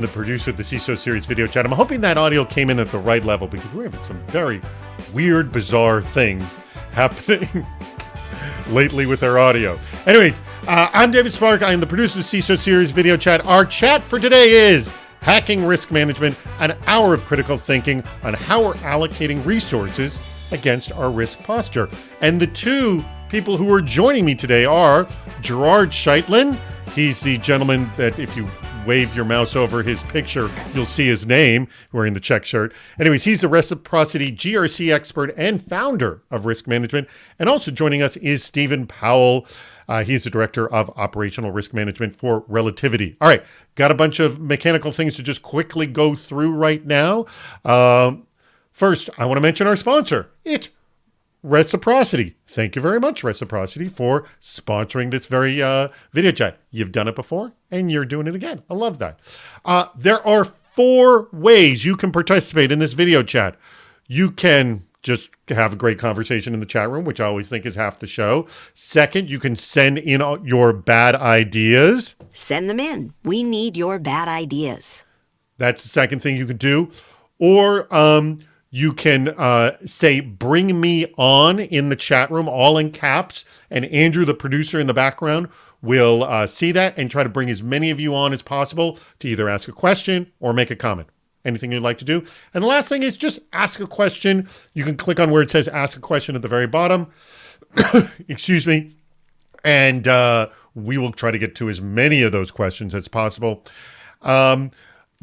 The producer of the CISO series video chat. I'm hoping that audio came in at the right level because we're having some very weird, bizarre things happening lately with our audio. Anyways, I'm David Spark. I'm the producer of the CISO series video chat. Our chat for today is hacking risk management, an hour of critical thinking on how we're allocating resources against our risk posture. And the two people who are joining me today are Gerard Scheitlin. He's the gentleman that if you wave your mouse over his picture, you'll see his name wearing the check shirt. Anyways, he's the reciprocity GRC expert and founder of risk management. And also joining us is Stephen Powell. He's the director of operational risk management for Relativity. All right, got a bunch of mechanical things to just quickly go through right now. First, I want to mention our sponsor. It's Reciprocity. Thank you very much, Reciprocity, for sponsoring this very video chat. You've done it before, and you're doing it again. I love that. There are 4 ways you can participate in this video chat. You can just have a great conversation in the chat room, which I always think is half the show. Second, you can send in your bad ideas. Send them in. We need your bad ideas. That's the second thing you can do. Or you can say, bring me on in the chat room, all in caps. And Andrew, the producer in the background, will see that and try to bring as many of you on as possible to either ask a question or make a comment. Anything you'd like to do. And the last thing is just ask a question. You can click on where it says ask a question at the very bottom. Excuse me. And we will try to get to as many of those questions as possible.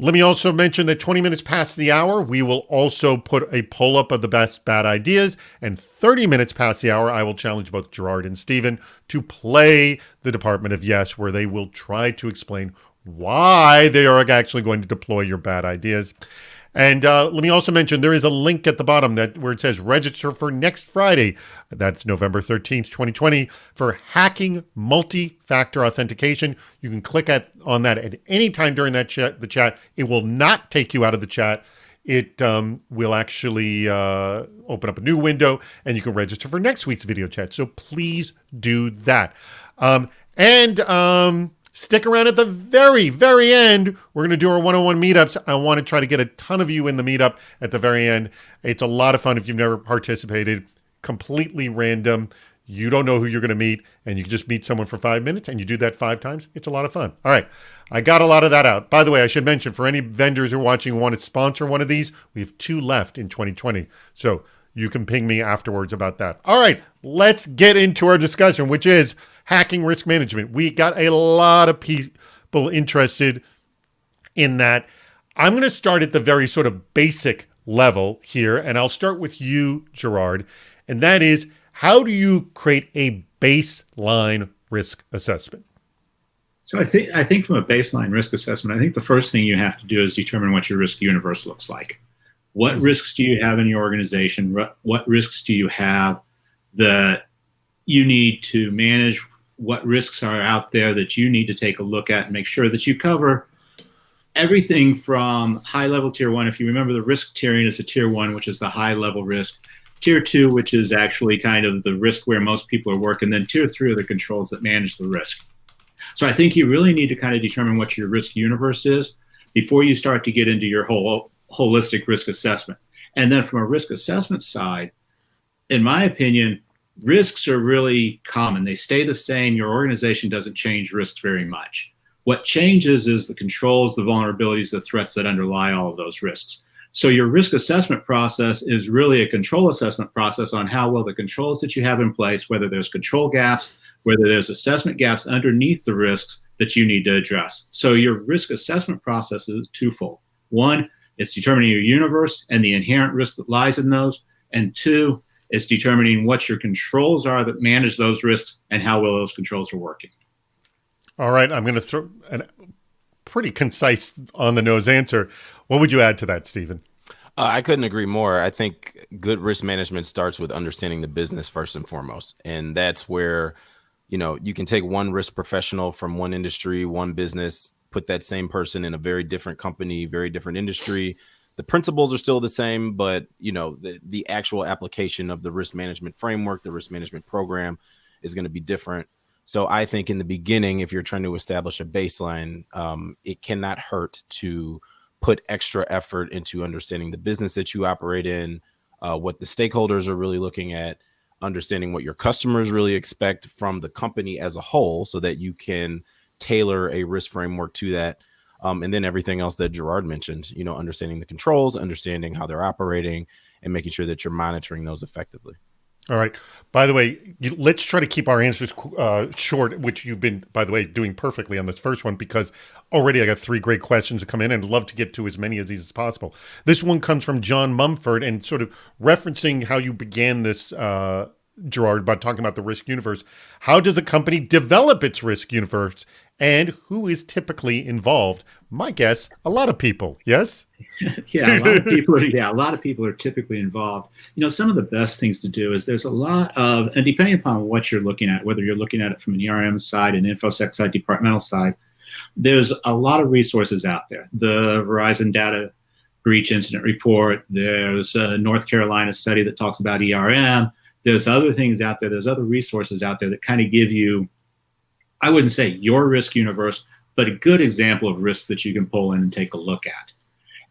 Let me also mention that 20 minutes past the hour, we will also put a poll up of the best bad ideas. And 30 minutes past the hour, I will challenge both Gerard and Stephen to play the Department of Yes, where they will try to explain why they are actually going to deploy your bad ideas. And let me also mention there is a link at the bottom where it says register for next Friday. That's November 13th, 2020 for hacking multi-factor authentication. You can click on that at any time during the chat. It will not take you out of the chat. It will actually open up a new window and you can register for next week's video chat. So please do that. Stick around at the very, very end. We're going to do our one-on-one meetups. I want to try to get a ton of you in the meetup at the very end. It's a lot of fun if you've never participated. Completely random. You don't know who you're going to meet, and you can just meet someone for 5 minutes, and you do that 5 times. It's a lot of fun. All right. I got a lot of that out. By the way, I should mention, for any vendors who are watching who want to sponsor one of these, we have 2 left in 2020. So you can ping me afterwards about that. All right, let's get into our discussion, which is hacking risk management. We got a lot of people interested in that. I'm going to start at the very sort of basic level here, and I'll start with you, Gerard, and that is, how do you create a baseline risk assessment? So I think from a baseline risk assessment, I think the first thing you have to do is determine what your risk universe looks like. What risks do you have in your organization? What risks do you have that you need to manage? What risks are out there that you need to take a look at and make sure that you cover everything from high-level tier 1. If you remember, the risk tiering is a tier 1, which is the high-level risk. Tier 2, which is actually kind of the risk where most people are working. Then tier 3 are the controls that manage the risk. So I think you really need to kind of determine what your risk universe is before you start to get into your whole holistic risk assessment. And then from a risk assessment side, in my opinion, risks are really common. They stay the same. Your organization doesn't change risks very much. What changes is the controls, the vulnerabilities, the threats that underlie all of those risks. So your risk assessment process is really a control assessment process on how well the controls that you have in place, whether there's control gaps, whether there's assessment gaps underneath the risks that you need to address. So your risk assessment process is twofold. One, it's determining your universe and the inherent risk that lies in those. And 2, it's determining what your controls are that manage those risks and how well those controls are working. All right. I'm going to throw a pretty concise on-the-nose answer. What would you add to that, Stephen? I couldn't agree more. I think good risk management starts with understanding the business first and foremost. And that's where, you can take one risk professional from one industry, one business, put that same person in a very different company, very different industry. The principles are still the same, but the actual application of the risk management framework, the risk management program is going to be different. So I think in the beginning, if you're trying to establish a baseline, it cannot hurt to put extra effort into understanding the business that you operate in, what the stakeholders are really looking at, understanding what your customers really expect from the company as a whole, so that you can tailor a risk framework to that. And then everything else that Gerard mentioned, understanding the controls, understanding how they're operating, and making sure that you're monitoring those effectively. All right. By the way, let's try to keep our answers short, which you've been, by the way, doing perfectly on this first one, because already I got 3 great questions to come in and I'd love to get to as many of these as possible. This one comes from John Mumford, and sort of referencing how you began this, Gerard, about talking about the risk universe. How does a company develop its risk universe, and who is typically involved? My guess, a lot of people. Yes? Yeah, a lot of people are typically involved. Some of the best things to do is there's a lot of, and depending upon what you're looking at, whether you're looking at it from an ERM side, an InfoSec side, departmental side, there's a lot of resources out there. The Verizon Data Breach Incident Report, there's a North Carolina study that talks about ERM. There's other things out there. There's other resources out there that kind of give you, I wouldn't say your risk universe, but a good example of risks that you can pull in and take a look at.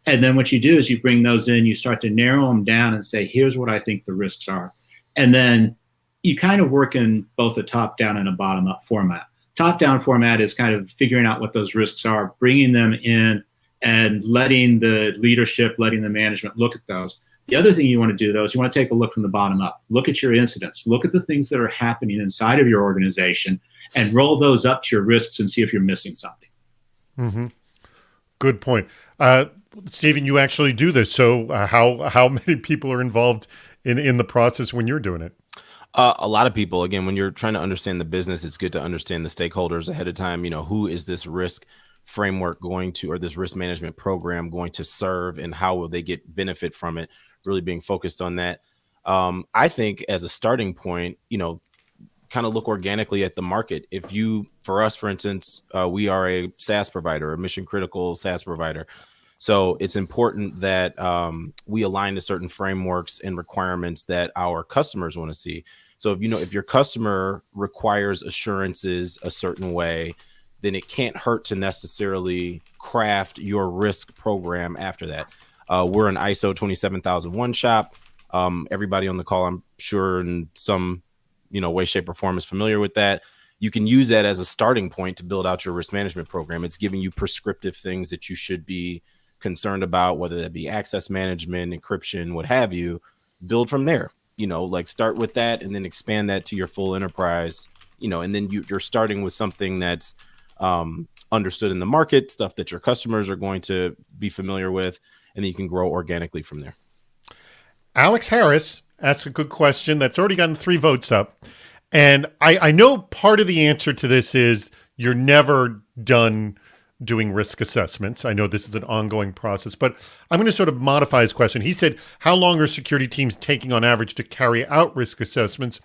And then what you do is you bring those in, you start to narrow them down and say, here's what I think the risks are. And then you kind of work in both a top-down and a bottom-up format. Top-down format is kind of figuring out what those risks are, bringing them in, and letting the leadership, letting the management look at those. The other thing you want to do, though, is you want to take a look from the bottom up. Look at your incidents. Look at the things that are happening inside of your organization and roll those up to your risks and see if you're missing something. Mm-hmm. Good point. Stephen, you actually do this. So how many people are involved in the process when you're doing it? A lot of people. Again, when you're trying to understand the business, it's good to understand the stakeholders ahead of time. Who is this risk framework going to, or this risk management program going to serve, and how will they get benefit from it? Really being focused on that. I think as a starting point, kind of look organically at the market. If you, for us, for instance, we are a SaaS provider, a mission critical SaaS provider. So it's important that we align to certain frameworks and requirements that our customers want to see. So if your customer requires assurances a certain way, then it can't hurt to necessarily craft your risk program after that. We're an ISO 27001 shop. Everybody on the call, I'm sure, in some way, shape, or form is familiar with that. You can use that as a starting point to build out your risk management program. It's giving you prescriptive things that you should be concerned about, whether that be access management, encryption, what have you. Build from there. Start with that and then expand that to your full enterprise. And then you're starting with something that's understood in the market, stuff that your customers are going to be familiar with, and then you can grow organically from there. Alex Harris asks a good question that's already gotten 3 votes up. And I know part of the answer to this is you're never done doing risk assessments. I know this is an ongoing process, but I'm going to sort of modify his question. He said, how long are security teams taking on average to carry out risk assessments?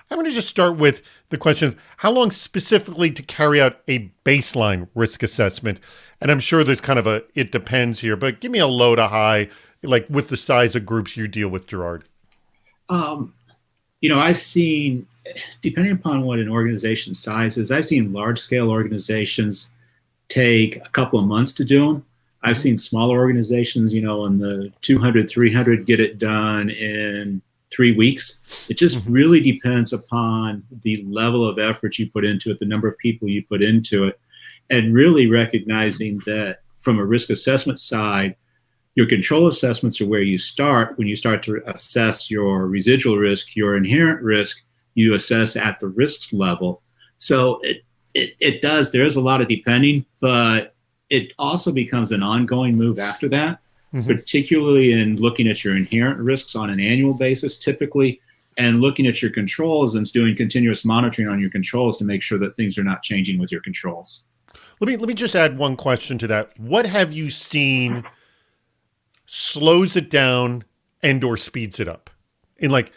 I'm going to just start with the question of how long specifically to carry out a baseline risk assessment. And I'm sure there's kind of it depends here, but give me a low to high, like with the size of groups you deal with, Gerard. I've seen, depending upon what an organization's size is, I've seen large scale organizations take a couple of months to do them. I've seen smaller organizations, in the 200, 300 get it done in 3 weeks. It just really depends upon the level of effort you put into it, the number of people you put into it, and really recognizing that from a risk assessment side, your control assessments are where you start. When you start to assess your residual risk, your inherent risk, you assess at the risks level. So it does, there is a lot of depending, but it also becomes an ongoing move after that, particularly in looking at your inherent risks on an annual basis, typically, and looking at your controls and doing continuous monitoring on your controls to make sure that things are not changing with your controls. Let me just add one question to that. What have you seen slows it down and or speeds it up? In like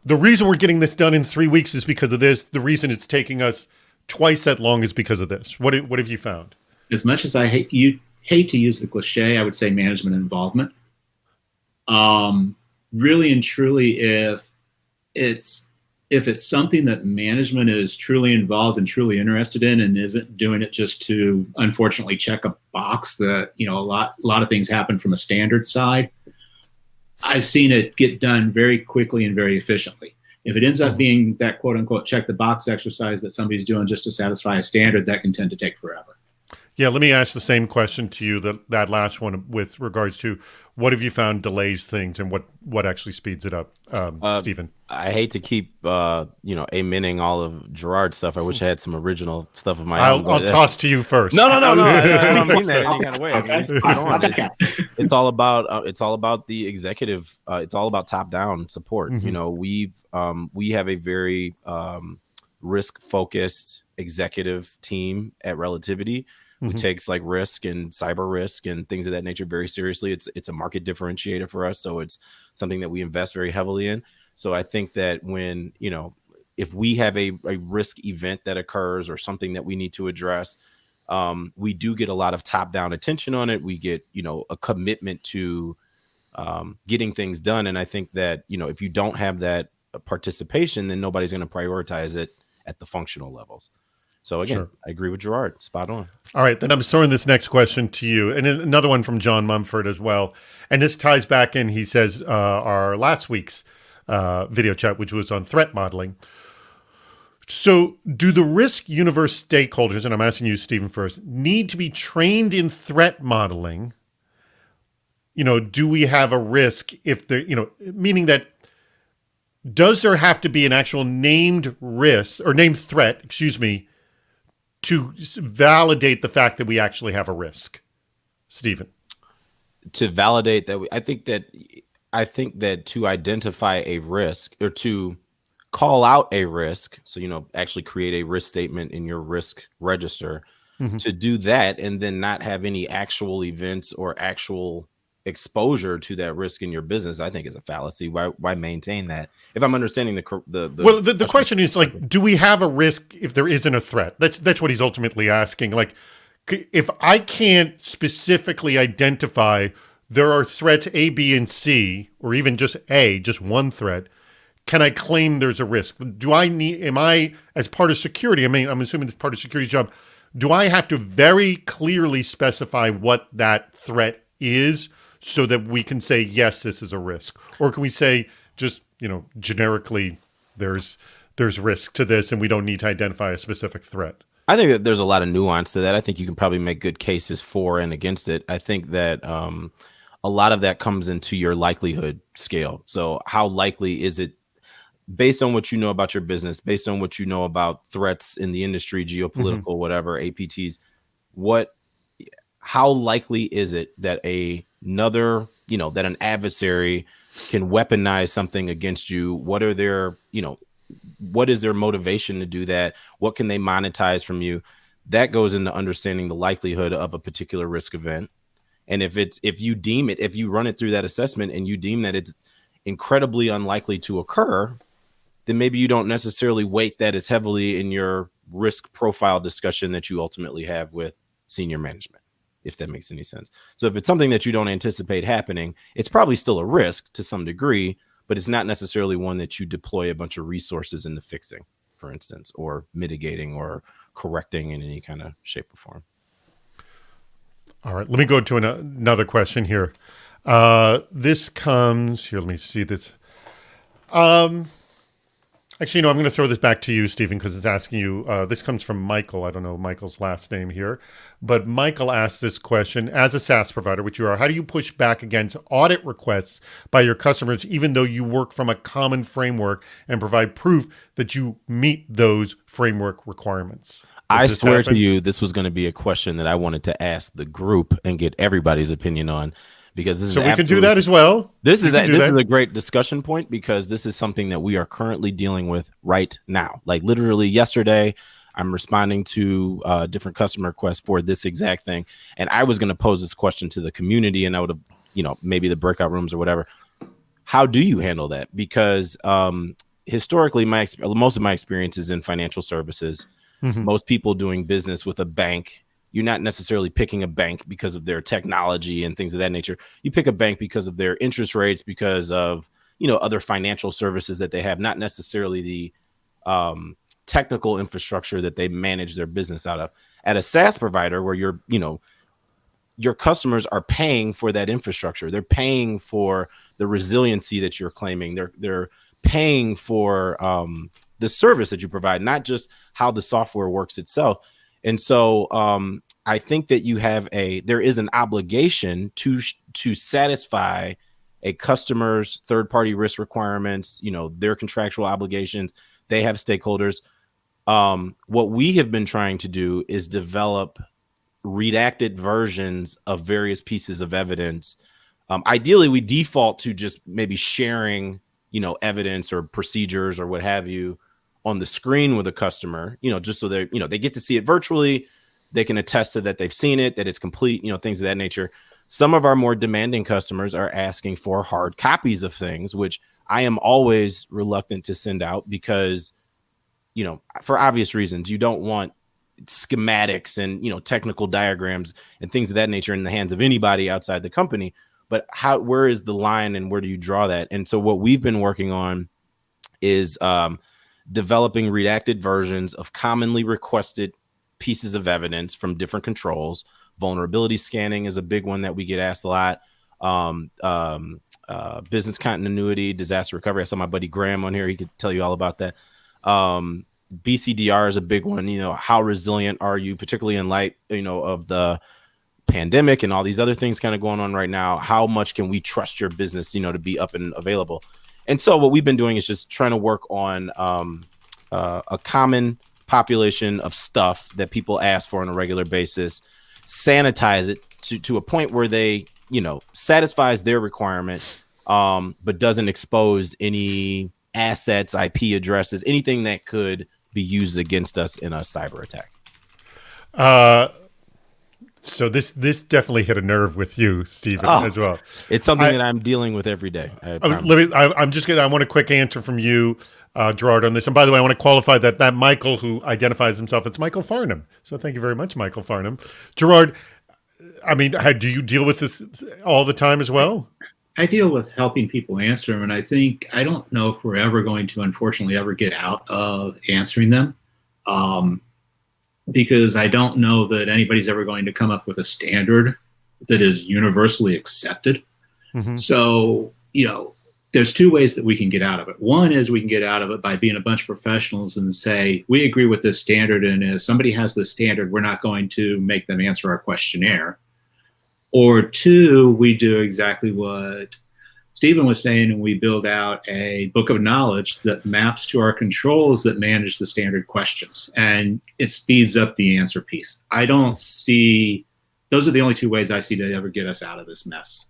the reason we're getting this done in 3 weeks is because of this. The reason it's taking us twice that long is because of this. What have you found? As much as I hate to use the cliche, I would say management involvement. Really and truly, if it's if it's something that management is truly involved and truly interested in and isn't doing it just to unfortunately check a box that, a lot of things happen from a standard side, I've seen it get done very quickly and very efficiently. If it ends up being that quote unquote check the box exercise that somebody's doing just to satisfy a standard, that can tend to take forever. Yeah, let me ask the same question to you, that last one, with regards to what have you found delays things and what actually speeds it up, Stephen? I hate to keep amening all of Gerard's stuff. I wish I had some original stuff of my own. I'll toss to you first. No. I don't mean that in any kind of way. It's all about the executive. It's all about top down support. Mm-hmm. We have a very risk focused executive team at Relativity who takes like risk and cyber risk and things of that nature very seriously. It's a market differentiator for us. So it's something that we invest very heavily in. So I think that when, if we have a risk event that occurs or something that we need to address, we do get a lot of top down attention on it. We get, a commitment to getting things done. And I think that, if you don't have that participation, then nobody's going to prioritize it at the functional levels. So again, I agree with Gerard. Spot on. All right, then I'm throwing this next question to you, and another one from John Mumford as well. And this ties back in, he says, our last week's video chat, which was on threat modeling. So do the risk universe stakeholders, and I'm asking you, Stephen, first, need to be trained in threat modeling? Do we have a risk if there, meaning that, does there have to be an actual named risk or named threat, to validate the fact that we actually have a risk? Stephen. To validate that, I think that to identify a risk or to call out a risk, so, actually create a risk statement in your risk register, to do that and then not have any actual events or actual exposure to that risk in your business, I think is a fallacy. Why maintain that? If I'm understanding the question is, like, do we have a risk if there isn't a threat? That's what he's ultimately asking. Like, if I can't specifically identify there are threats A, B, and C, or even just A, just one threat, can I claim there's a risk? Am I, as part of security, I'm assuming it's part of security's job, do I have to very clearly specify what that threat is so that we can say, yes, this is a risk? Or can we say just, generically, there's risk to this and we don't need to identify a specific threat? I think that there's a lot of nuance to that. I think you can probably make good cases for and against it. I think that a lot of that comes into your likelihood scale. So how likely is it, based on what you know about your business, based on what you know about threats in the industry, geopolitical, whatever, APTs, how likely is it that that an adversary can weaponize something against you? What is their motivation to do that? What can they monetize from you? That goes into understanding the likelihood of a particular risk event. And if you run it through that assessment and you deem that it's incredibly unlikely to occur, then maybe you don't necessarily weight that as heavily in your risk profile discussion that you ultimately have with senior management, if that makes any sense. So if it's something that you don't anticipate happening, it's probably still a risk to some degree, but it's not necessarily one that you deploy a bunch of resources into fixing, for instance, or mitigating or correcting in any kind of shape or form. All right, let me go to another question here. This comes here. Let me see this. Actually, no, I'm going to throw this back to you, Stephen, because it's asking you. This comes from Michael. I don't know Michael's last name here, but Michael asked this question: as a SaaS provider, which you are, how do you push back against audit requests by your customers, even though you work from a common framework and provide proof that you meet those framework requirements? I swear to you, this was going to be a question that I wanted to ask the group and get everybody's opinion on, because this is we can do that as well. This is a great discussion point, because this is something that we are currently dealing with right now. Like literally yesterday, I'm responding to different customer requests for this exact thing, and I was going to pose this question to the community, and I would have, maybe the breakout rooms or whatever. How do you handle that? Because historically, most of my experience is in financial services. Mm-hmm. Most people doing business with a bank, you're not necessarily picking a bank because of their technology and things of that nature. You pick a bank because of their interest rates, because of, other financial services that they have, not necessarily the technical infrastructure that they manage their business out of. At a SaaS provider where your customers are paying for that infrastructure. They're paying for the resiliency that you're claiming. They're paying for the service that you provide, not just how the software works itself. And so I think that there is an obligation to satisfy a customer's third-party risk requirements, their contractual obligations. They have stakeholders. What we have been trying to do is develop redacted versions of various pieces of evidence. Ideally, we default to just maybe sharing, evidence or procedures or what have you on the screen with a customer, just so they get to see it virtually. They can attest to that they've seen it, that it's complete, things of that nature. Some of our more demanding customers are asking for hard copies of things, which I am always reluctant to send out because, for obvious reasons, you don't want schematics and, technical diagrams and things of that nature in the hands of anybody outside the company. But where is the line and where do you draw that? And so what we've been working on is developing redacted versions of commonly requested pieces of evidence from different controls. Vulnerability scanning is a big one that we get asked a lot. Business continuity, disaster recovery. I saw my buddy Graham on here. He could tell you all about that. BCDR is a big one. How resilient are you, particularly in light, of the pandemic and all these other things kind of going on right now? How much can we trust your business, to be up and available? And so what we've been doing is just trying to work on a common population of stuff that people ask for on a regular basis, sanitize it to a point where they, satisfies their requirement, but doesn't expose any assets, IP addresses, anything that could be used against us in a cyber attack. So this definitely hit a nerve with you, Stephen, as well. It's something that I'm dealing with every day. I want a quick answer from you, Gerard, on this. And by the way, I want to qualify that Michael, who identifies himself, it's Michael Farnham. So thank you very much, Michael Farnham. Gerard, do you deal with this all the time as well? I deal with helping people answer them, and I don't know if we're ever going to, unfortunately, ever get out of answering them, because I don't know that anybody's ever going to come up with a standard that is universally accepted. Mm-hmm. So, there's two ways that we can get out of it. One is we can get out of it by being a bunch of professionals and say, we agree with this standard, and if somebody has this standard, we're not going to make them answer our questionnaire. Or two, we do exactly what Stephen was saying, and we build out a book of knowledge that maps to our controls that manage the standard questions, and it speeds up the answer piece. Those are the only two ways I see to ever get us out of this mess.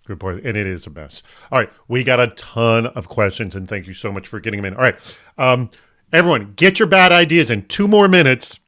Good point. And it is a mess. All right. We got a ton of questions, and thank you so much for getting them in. All right. Everyone, get your bad ideas in 2 more minutes.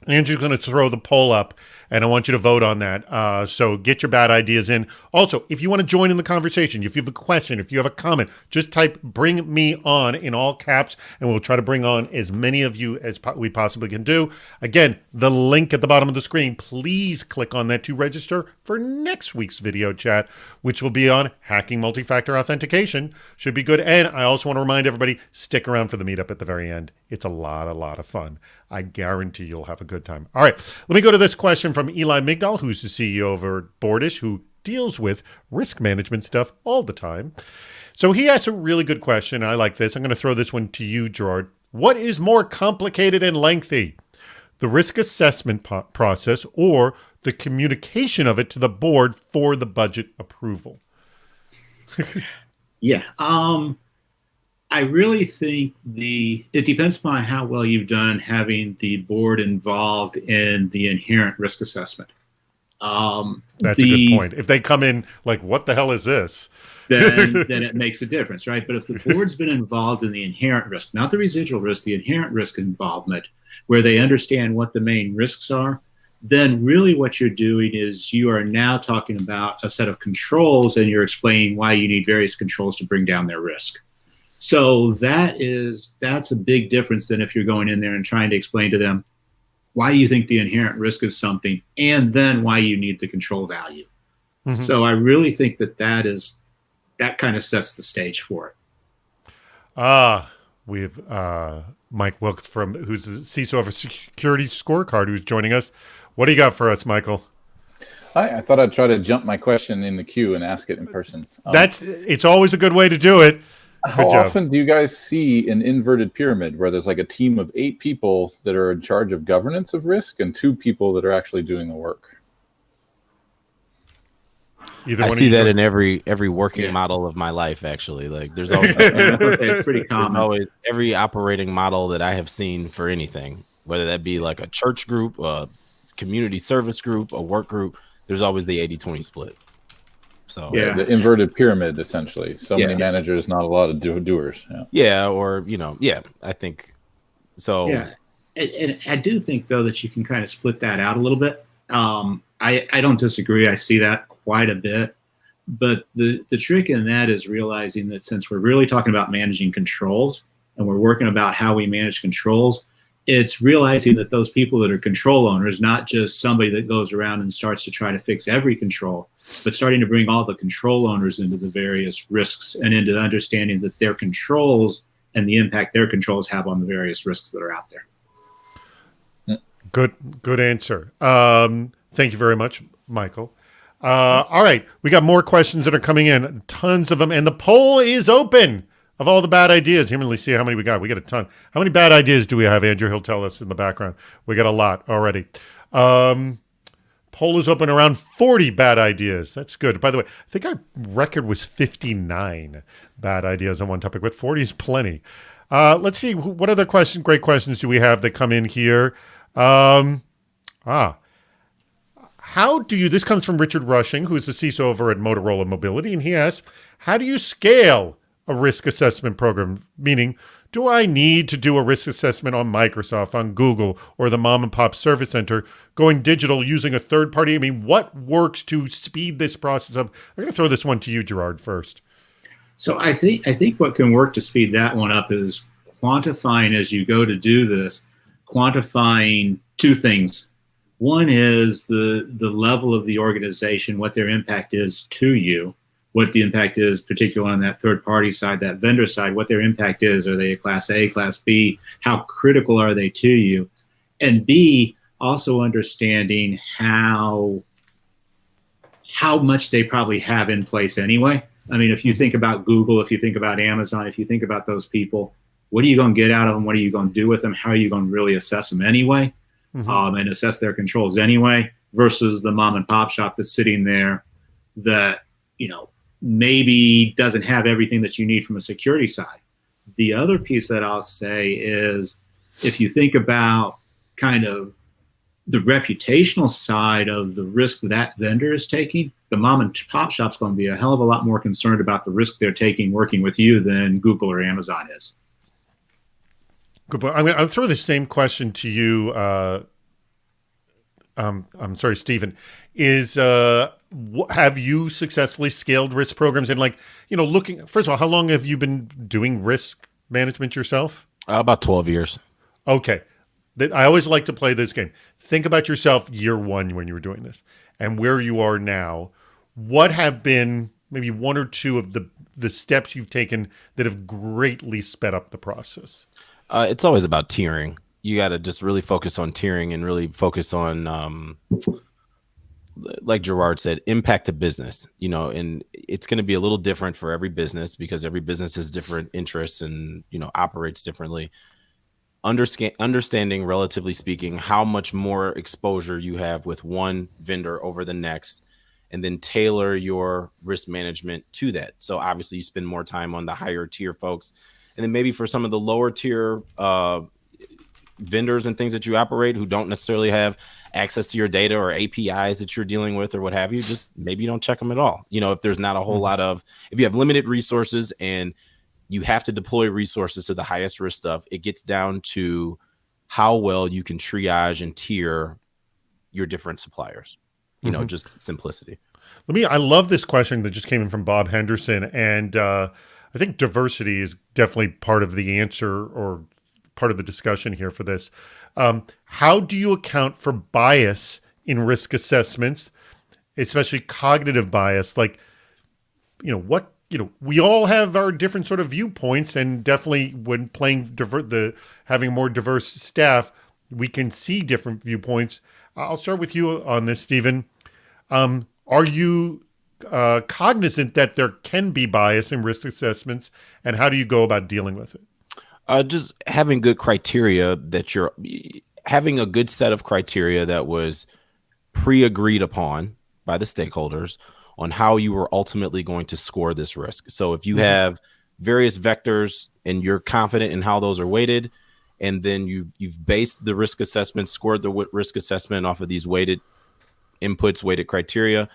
Andrew's going to throw the poll up, and I want you to vote on that. So get your bad ideas in. Also, if you want to join in the conversation, if you have a question, if you have a comment, just type "bring me on" in all caps, and we'll try to bring on as many of you as we possibly can do. Again, the link at the bottom of the screen, please click on that to register for next week's video chat, which will be on hacking multi-factor authentication. Should be good. And I also want to remind everybody, stick around for the meetup at the very end. It's a lot of fun. I guarantee you'll have a good time. All right, let me go to this question from Eli Migdal, who's the CEO over Boardish, who deals with risk management stuff all the time. So he asked a really good question. I like this. I'm going to throw this one to you, Gerard. What is more complicated and lengthy, the risk assessment process or the communication of it to the board for the budget approval? Yeah. I really think it depends upon how well you've done having the board involved in the inherent risk assessment. That's a good point. If they come in like, what the hell is this? then it makes a difference, right? But if the board's been involved in the inherent risk, not the residual risk, the inherent risk involvement, where they understand what the main risks are, then really what you're doing is you are now talking about a set of controls, and you're explaining why you need various controls to bring down their risk. So that's a big difference than if you're going in there and trying to explain to them why you think the inherent risk is something, and then why you need the control value. Mm-hmm. So I really think that that kind of sets the stage for it. We have Mike Wilkes who's the CISO of a security scorecard, who's joining us. What do you got for us, Michael? Hi, I thought I'd try to jump my question in the queue and ask it in person. It's always a good way to do it. How often do you guys see an inverted pyramid where there's like a team of 8 people that are in charge of governance of risk and 2 people that are actually doing the work? I see that in every working model of my life, actually. Like there's always it's pretty common. Always every operating model that I have seen for anything, whether that be like a church group, a community service group, a work group, there's always the 80-20 split. So the inverted pyramid, essentially. So many managers, not a lot of doers. I think so. Yeah, and I do think though that you can kind of split that out a little bit. I don't disagree. I see that quite a bit, but the trick in that is realizing that since we're really talking about managing controls and we're working about how we manage controls, it's realizing that those people that are control owners, not just somebody that goes around and starts to try to fix every control, but starting to bring all the control owners into the various risks and into the understanding that their controls and the impact their controls have on the various risks that are out there. Good answer. Thank you very much, Michael. All right, we got more questions that are coming in, tons of them, and the poll is open of all the bad ideas. Let me see how many we got. We got a ton. How many bad ideas do we have, Andrew? He'll tell us in the background. We got a lot already. Poll is open around 40 bad ideas. That's good. By the way, I think our record was 59 bad ideas on one topic, but 40 is plenty. Let's see, what other great questions do we have that come in here? This comes from Richard Rushing, who's the CISO over at Motorola Mobility, and he asks, how do you scale a risk assessment program? Meaning, do I need to do a risk assessment on Microsoft, on Google, or the mom and pop service center, going digital using a third party? I mean, what works to speed this process up? I'm going to throw this one to you, Gerard, first. So I think what can work to speed that one up is quantifying as you go to do this, quantifying 2 things. One is the level of the organization, what their impact is to you, what the impact is, particularly on that third party side, that vendor side, what their impact is. Are they a class A, class B? How critical are they to you? And B, also understanding how much they probably have in place anyway. I mean, if you think about Google, if you think about Amazon, if you think about those people, what are you going to get out of them? What are you going to do with them? How are you going to really assess them anyway? And assess their controls anyway, versus the mom and pop shop that's sitting there that, maybe doesn't have everything that you need from a security side. The other piece that I'll say is, if you think about kind of the reputational side of the risk that vendor is taking, the mom and pop shop's going to be a hell of a lot more concerned about the risk they're taking working with you than Google or Amazon is. Good point. I'll throw the same question to you. I'm sorry, Stephen. Have you successfully scaled risk programs? And first of all, how long have you been doing risk management yourself? About 12 years. Okay. I always like to play this game. Think about yourself year 1 when you were doing this and where you are now. What have been maybe 1 or 2 of the steps you've taken that have greatly sped up the process? It's always about tiering. You got to just really focus on tiering and really focus on, like Gerard said, impact to business, and it's going to be a little different for every business because every business has different interests and, operates differently. Understanding, relatively speaking, how much more exposure you have with one vendor over the next, and then tailor your risk management to that. So obviously you spend more time on the higher tier folks. And then maybe for some of the lower tier vendors and things that you operate who don't necessarily have access to your data or APIs that you're dealing with or what have you, just maybe you don't check them at all. If there's not a whole lot of, if you have limited resources and you have to deploy resources to the highest risk stuff, it gets down to how well you can triage and tier your different suppliers. Just simplicity. I love this question that just came in from Bob Henderson. And I think diversity is definitely part of the answer or part of the discussion here for this. How do you account for bias in risk assessments, especially cognitive bias? What we all have our different sort of viewpoints, and definitely when playing having more diverse staff, we can see different viewpoints. I'll start with you on this, Stephen. Are you cognizant that there can be bias in risk assessments, and how do you go about dealing with it? Just having good criteria, that you're having a good set of criteria that was pre-agreed upon by the stakeholders on how you were ultimately going to score this risk. So if you have various vectors and you're confident in how those are weighted, and then you've based the risk assessment, scored the risk assessment off of these weighted inputs, weighted criteria,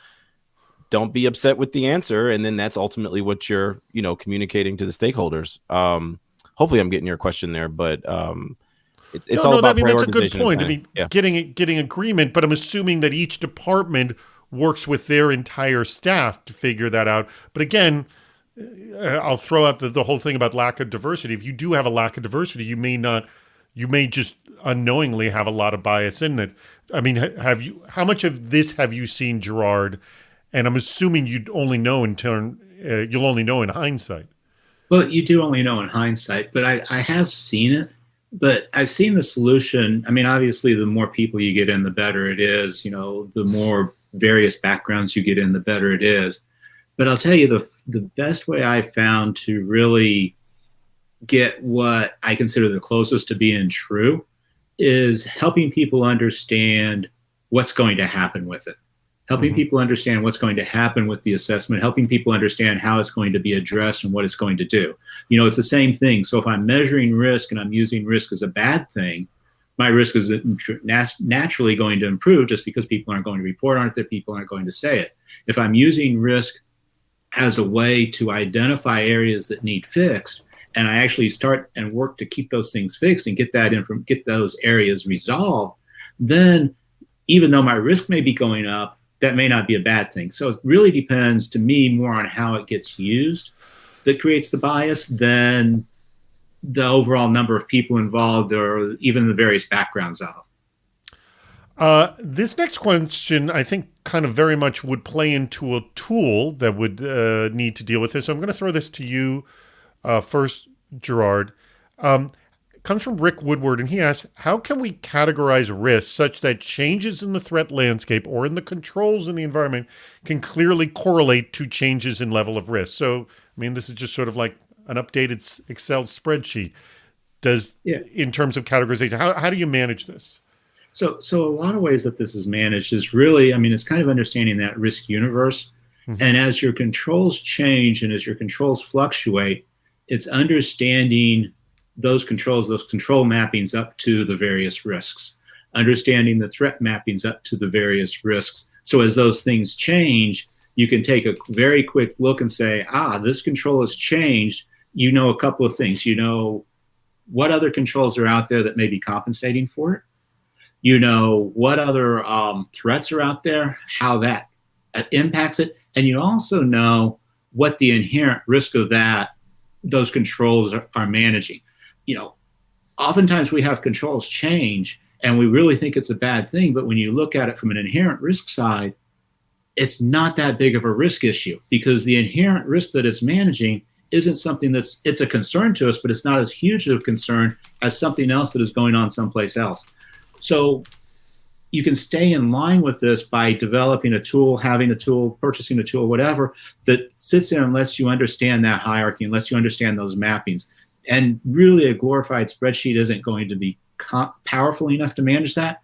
don't be upset with the answer. And then that's ultimately what you're, communicating to the stakeholders. Hopefully I'm getting your question there, but it's all about prioritization. That's a good point. I mean, getting agreement, but I'm assuming that each department works with their entire staff to figure that out. But again, I'll throw out the whole thing about lack of diversity. If you do have a lack of diversity, you may just unknowingly have a lot of bias in it. I mean, how much of this have you seen, Gerard? And I'm assuming you'll only know in hindsight. Well, you do only know in hindsight, but I have seen it. But I've seen the solution. I mean, obviously, the more people you get in, the better it is. The more various backgrounds you get in, the better it is. But I'll tell you, the best way I found to really get what I consider the closest to being true is helping people understand what's going to happen with it. Helping people understand what's going to happen with the assessment, helping people understand how it's going to be addressed and what it's going to do. It's the same thing. So if I'm measuring risk and I'm using risk as a bad thing, my risk is naturally going to improve just because people aren't going to report on it, that people aren't going to say it. If I'm using risk as a way to identify areas that need fixed, and I actually start and work to keep those things fixed and get those areas resolved, then even though my risk may be going up, that may not be a bad thing. So it really depends, to me, more on how it gets used that creates the bias than the overall number of people involved or even the various backgrounds of them. This next question, I think, kind of very much would play into a tool that would need to deal with this. So I'm going to throw this to you first, Gerard. Comes from Rick Woodward, and he asks, how can we categorize risks such that changes in the threat landscape or in the controls in the environment can clearly correlate to changes in level of risk? So, I mean, this is just sort of like an updated Excel spreadsheet. In terms of categorization, how do you manage this? So a lot of ways that this is managed is really, it's kind of understanding that risk universe. And as your controls change and as your controls fluctuate, it's understanding those control mappings up to the various risks, understanding the threat mappings up to the various risks. So as those things change, you can take a very quick look and say, this control has changed. A couple of things. What other controls are out there that may be compensating for it. What other threats are out there, how that impacts it. And you also know what the inherent risk of those controls are managing. Oftentimes we have controls change and we really think it's a bad thing. But when you look at it from an inherent risk side, it's not that big of a risk issue because the inherent risk that it's managing isn't something it's a concern to us, but it's not as huge of a concern as something else that is going on someplace else. So you can stay in line with this by developing a tool, having a tool, purchasing a tool, whatever, that sits there and lets you understand that hierarchy and lets you understand those mappings. And really a glorified spreadsheet isn't going to be powerful enough to manage that.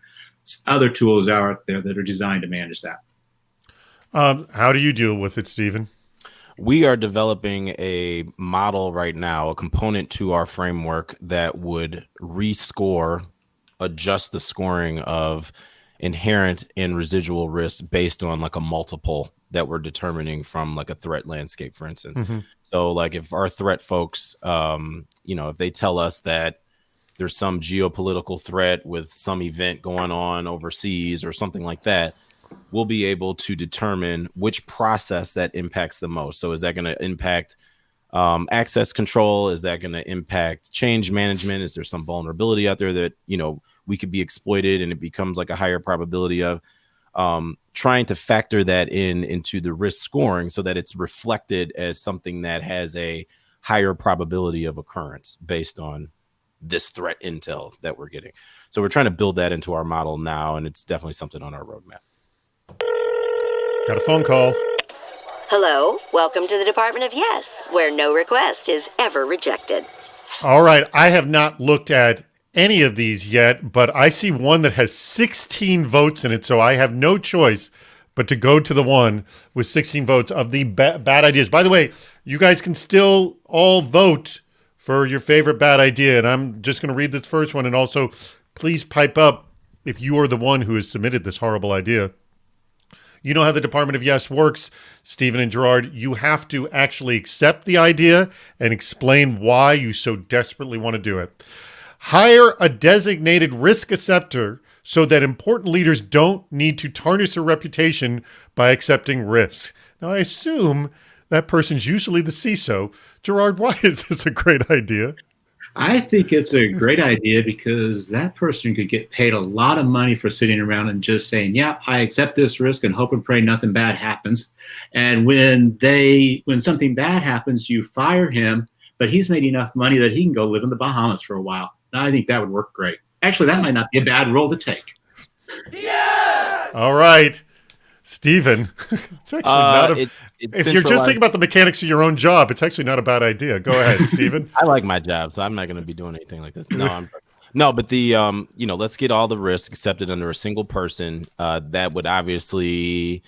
Other tools are out there that are designed to manage that. How do you deal with it, Stephen? We are developing a model right now, a component to our framework that would adjust the scoring of inherent and residual risk based on like a multiple that we're determining from like a threat landscape, for instance. So like if our threat folks, if they tell us that there's some geopolitical threat with some event going on overseas or something like that, we'll be able to determine which process that impacts the most. So is that going to impact access control? Is that going to impact change management? Is there some vulnerability out there that, we could be exploited and it becomes like a higher probability of? trying to factor that into the risk scoring so that it's reflected as something that has a higher probability of occurrence based on this threat intel that we're getting. So we're trying to build that into our model now, and it's definitely something on our roadmap. Got a phone call. Hello, welcome to the Department of Yes, where no request is ever rejected. All right. I have not looked at any of these yet, but I see one that has 16 votes in it, so I have no choice but to go to the one with 16 votes of the bad ideas. By the way, you guys can still all vote for your favorite bad idea, and I'm just going to read this first one, and also please pipe up if you are the one who has submitted this horrible idea. You know how the Department of Yes works, Stephen and Gerard. You have to actually accept the idea and explain why you so desperately want to do it. Hire a designated risk acceptor so that important leaders don't need to tarnish their reputation by accepting risks. Now, I assume that person's usually the CISO. Gerard, why is this a great idea? I think it's a great idea because that person could get paid a lot of money for sitting around and just saying, yeah, I accept this risk and hope and pray nothing bad happens. And when something bad happens, you fire him, but he's made enough money that he can go live in the Bahamas for a while. And I think that would work great. Actually, that might not be a bad role to take. Yes! All right. Stephen, it's actually not if you're just thinking about the mechanics of your own job, it's actually not a bad idea. Go ahead, Stephen. I like my job, so I'm not going to be doing anything like this. No, but the let's get all the risks accepted under a single person. That would obviously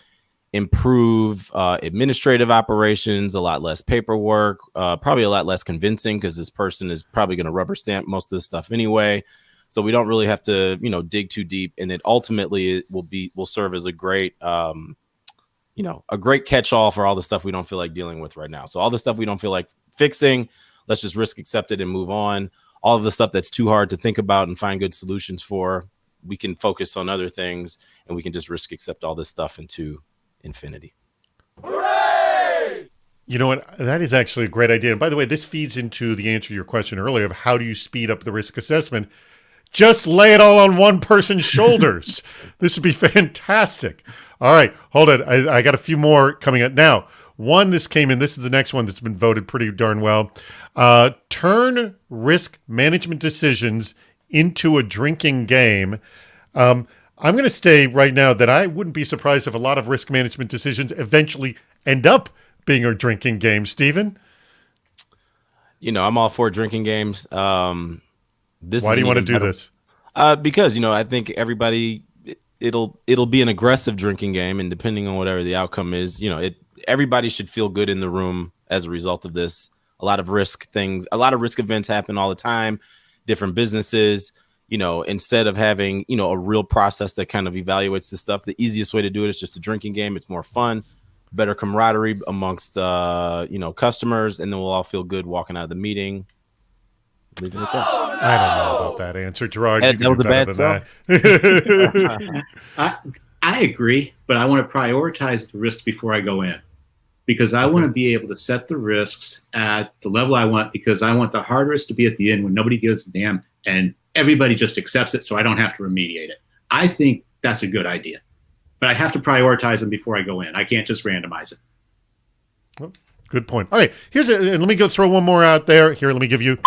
improve administrative operations, a lot less paperwork, probably a lot less convincing because this person is probably going to rubber stamp most of this stuff anyway. So we don't really have to, dig too deep, and it ultimately will serve as a great, a great catch-all for all the stuff we don't feel like dealing with right now. So all the stuff we don't feel like fixing, let's just risk accept it and move on. All of the stuff that's too hard to think about and find good solutions for, we can focus on other things, and we can just risk accept all this stuff into infinity. Hooray! You know what? That is actually a great idea. And by the way, this feeds into the answer to your question earlier of how do you speed up the risk assessment. Just lay it all on one person's shoulders. This would be fantastic. All right, hold it. I got a few more coming up. Now, this came in. This is the next one that's been voted pretty darn well. Turn risk management decisions into a drinking game. I'm going to say right now that I wouldn't be surprised if a lot of risk management decisions eventually end up being a drinking game. Stephen? I'm all for drinking games. Why do you want to do this? Because, I think everybody, it'll be an aggressive drinking game, and depending on whatever the outcome is, everybody should feel good in the room as a result of this. A lot of risk events happen all the time, different businesses, instead of having, a real process that kind of evaluates this stuff, the easiest way to do it is just a drinking game. It's more fun, better camaraderie amongst, customers, and then we'll all feel good walking out of the meeting. Leave it at that. I don't know about that answer, Gerard. That was a bad sell. I agree, but I want to prioritize the risk before I go in because I want to be able to set the risks at the level I want because I want the hard risk to be at the end when nobody gives a damn and everybody just accepts it so I don't have to remediate it. I think that's a good idea, but I have to prioritize them before I go in. I can't just randomize it. Well, good point. All right, let me go throw one more out there. Here, let me give you...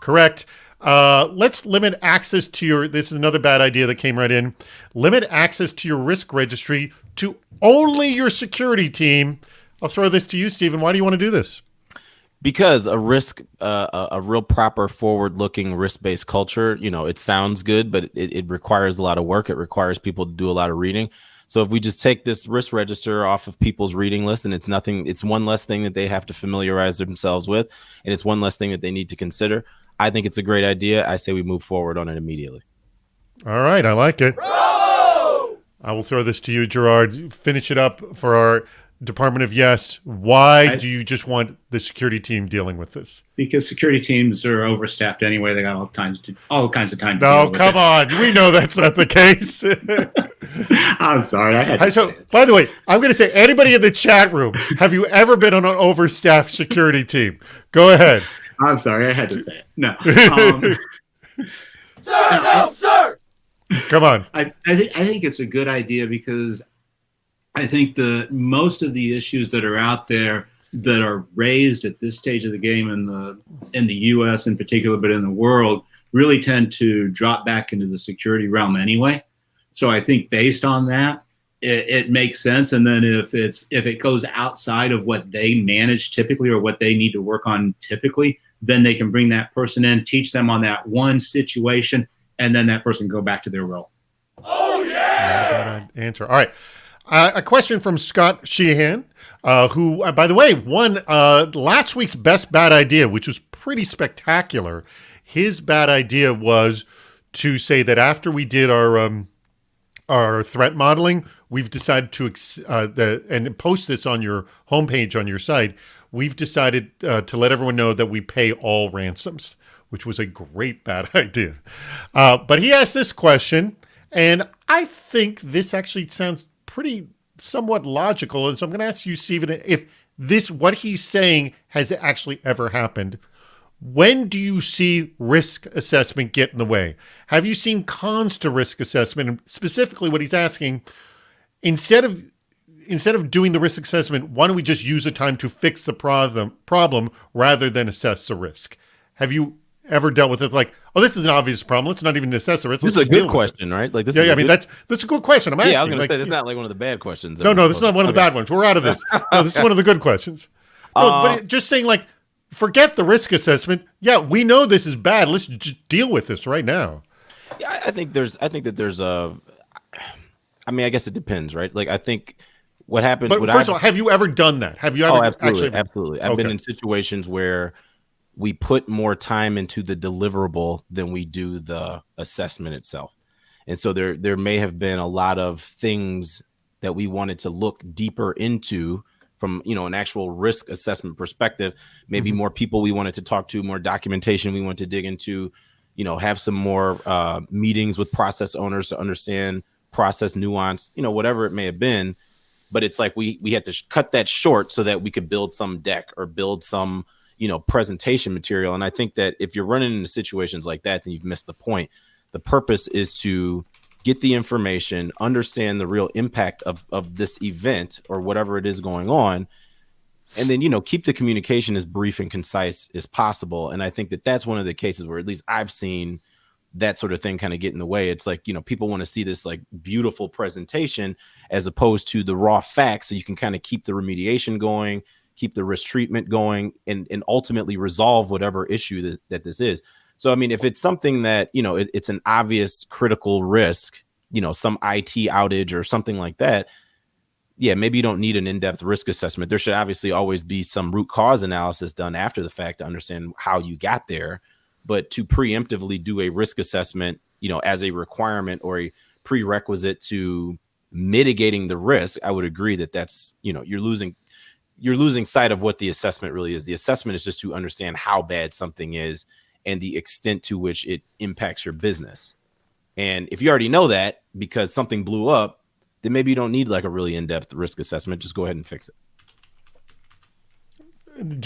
Correct. Let's limit access to this is another bad idea that came right in. Limit access to your risk registry to only your security team. I'll throw this to you, Stephen. Why do you want to do this? Because a real proper forward-looking risk-based culture, it sounds good, but it requires a lot of work. It requires people to do a lot of reading. So if we just take this risk register off of people's reading list and it's one less thing that they have to familiarize themselves with, and it's one less thing that they need to consider, I think it's a great idea. I say we move forward on it immediately. All right. I like it. Bravo! I will throw this to you, Gerard. Finish it up for our Department of Yes. Why do you just want the security team dealing with this? Because security teams are overstaffed anyway. They got all kinds of time. No, come on. We know that's not the case. I'm sorry. By the way, I'm going to say, anybody in the chat room, have you ever been on an overstaffed security team? Go ahead. I'm sorry, I had to say it. No. Sir, no, sir! Come on. I think it's a good idea because I think most of the issues that are out there that are raised at this stage of the game in the U.S. in particular, but in the world, really tend to drop back into the security realm anyway. So I think based on that, it makes sense. And then if it goes outside of what they manage typically or what they need to work on typically, then they can bring that person in, teach them on that one situation, and then that person go back to their role. Oh yeah! Not a bad answer. All right. A question from Scott Sheehan, who, by the way, won last week's Best Bad Idea, which was pretty spectacular. His bad idea was to say that after we did our threat modeling, we've decided to and post this on your homepage on your site. We've decided to let everyone know that we pay all ransoms, which was a great bad idea. But he asked this question, and I think this actually sounds pretty somewhat logical. And so I'm going to ask you, Stephen, if what he's saying has actually ever happened. When do you see risk assessment get in the way? Have you seen cons to risk assessment? And specifically what he's asking, instead of doing the risk assessment, why don't we just use the time to fix the problem rather than assess the risk? Have you ever dealt with it like, oh, this is an obvious problem. Let's not even assess the risk. This is a good question, right? Like this. Yeah, that's a good question. I'm asking. Yeah, I was going to say, it's not like one of the bad questions. No, this is not one of the bad ones. We're out of this. No, this is one of the good questions. No, but just saying like, forget the risk assessment. Yeah, we know this is bad. Let's just deal with this right now. Yeah, I think that there's a, I mean, I guess it depends, right? Like, I think what happened. But first of all, have you ever done that? Have you ever absolutely. I've been in situations where we put more time into the deliverable than we do the assessment itself. And so there may have been a lot of things that we wanted to look deeper into from, an actual risk assessment perspective, maybe more people we wanted to talk to, more documentation we wanted to dig into, have some more meetings with process owners to understand process nuance, whatever it may have been. But it's like we had to cut that short so that we could build some deck or build some, presentation material. And I think that if you're running into situations like that, then you've missed the point. The purpose is to get the information, understand the real impact of this event or whatever it is going on, and then, keep the communication as brief and concise as possible. And I think that that's one of the cases where at least I've seen that sort of thing kind of get in the way. It's like, people want to see this like beautiful presentation as opposed to the raw facts. So you can kind of keep the remediation going, keep the risk treatment going, and ultimately resolve whatever issue that this is. So, I mean, if it's something that, it's an obvious critical risk, some IT outage or something like that, yeah, maybe you don't need an in-depth risk assessment. There should obviously always be some root cause analysis done after the fact to understand how you got there. But to preemptively do a risk assessment, as a requirement or a prerequisite to mitigating the risk, I would agree that that's, you're losing sight of what the assessment really is. The assessment is just to understand how bad something is and the extent to which it impacts your business. And if you already know that because something blew up, then maybe you don't need like a really in-depth risk assessment. Just go ahead and fix it.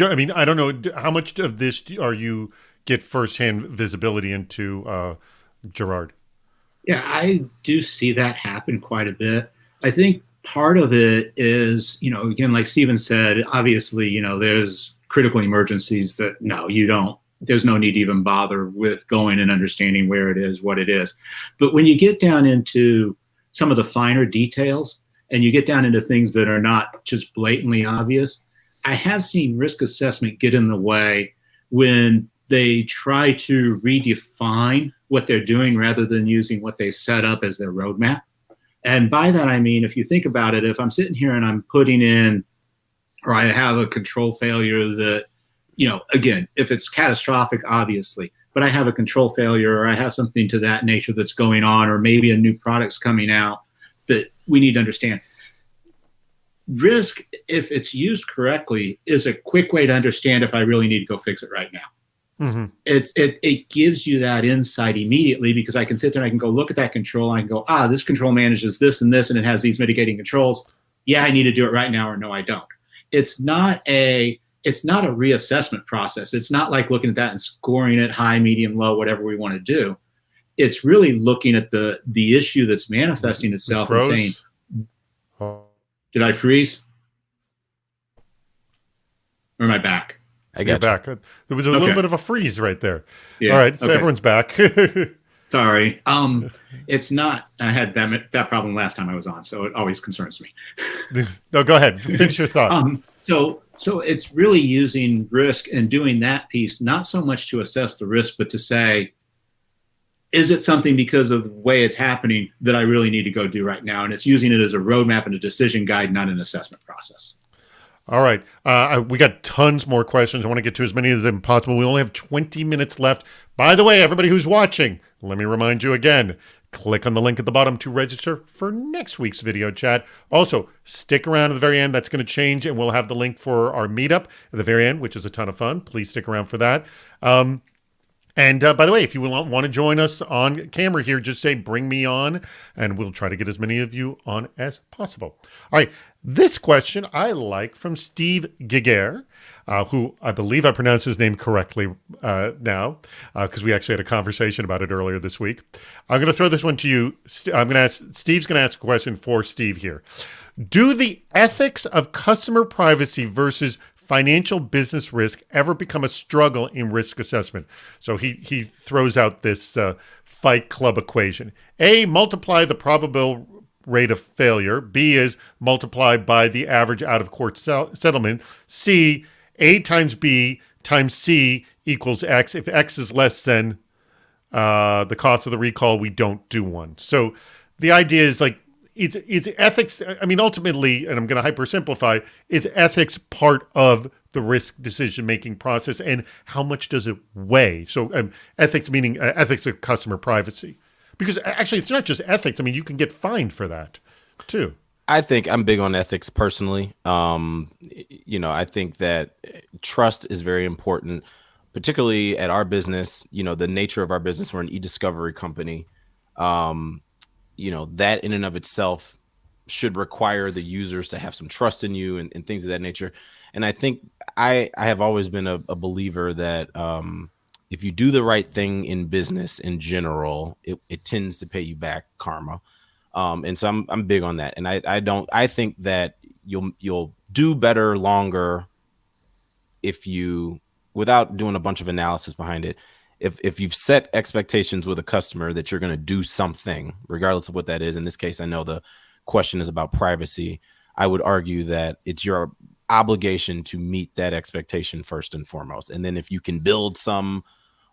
I mean, I don't know how much of this are you get firsthand visibility into, Gerard? Yeah, I do see that happen quite a bit. I think part of it is, again, like Stephen said, obviously, there's critical emergencies that there's no need to even bother with going and understanding where it is, what it is. But when you get down into some of the finer details and you get down into things that are not just blatantly obvious, I have seen risk assessment get in the way when they try to redefine what they're doing rather than using what they set up as their roadmap. And by that, I mean, if you think about it, if I'm sitting here and I'm putting in, or I have a control failure that, again, if it's catastrophic, obviously, but I have a control failure or I have something to that nature that's going on, or maybe a new product's coming out that we need to understand. Risk, if it's used correctly, is a quick way to understand if I really need to go fix it right now. Mm-hmm. It gives you that insight immediately because I can sit there and I can go look at that control and I can go, this control manages this and this and it has these mitigating controls. Yeah, I need to do it right now, or no, I don't. It's not a reassessment process. It's not like looking at that and scoring it high, medium, low, whatever we want to do. it's really looking at the issue that's manifesting itself and saying, did I freeze? Or am I back? I You're got back. There was a little bit of a freeze right there. Yeah. All right, so everyone's back. Sorry. It's not, I had that problem last time I was on, so it always concerns me. No, go ahead. Finish your thought. So it's really using risk and doing that piece, not so much to assess the risk, but to say, is it something because of the way it's happening that I really need to go do right now? And it's using it as a roadmap and a decision guide, not an assessment process. All right. We got tons more questions. I want to get to as many of them possible. We only have 20 minutes left. By the way, everybody who's watching, let me remind you again, click on the link at the bottom to register for next week's video chat. Also, stick around at the very end. That's going to change, and we'll have the link for our meetup at the very end, which is a ton of fun. Please stick around for that. And by the way, if you want to join us on camera here, just say, bring me on, and we'll try to get as many of you on as possible. All right. This question I like from Steve Giger, who I believe I pronounced his name correctly now, because we actually had a conversation about it earlier this week. I'm going to throw this one to you. Steve's going to ask a question for Steve here. Do the ethics of customer privacy versus financial business risk ever become a struggle in risk assessment? So he throws out this Fight Club equation. A, multiply the probable rate of failure. B is multiplied by the average out-of-court settlement. C, A times B times C equals X. If X is less than the cost of the recall, we don't do one. So the idea is like, it's ethics. I mean, ultimately, and I'm going to hypersimplify, is ethics part of the risk decision-making process, and how much does it weigh? So ethics meaning ethics of customer privacy. Because actually, it's not just ethics. I mean, you can get fined for that, too. I think I'm big on ethics personally. I think that trust is very important, particularly at our business. The nature of our business, we're an e-discovery company. That in and of itself should require the users to have some trust in you and things of that nature. And I think I have always been a believer that if you do the right thing in business in general, it tends to pay you back karma. And so I'm big on that. And I think that you'll do better longer if you, without doing a bunch of analysis behind it, if you've set expectations with a customer that you're going to do something, regardless of what that is. In this case, I know the question is about privacy. I would argue that it's your obligation to meet that expectation first and foremost. And then if you can build some,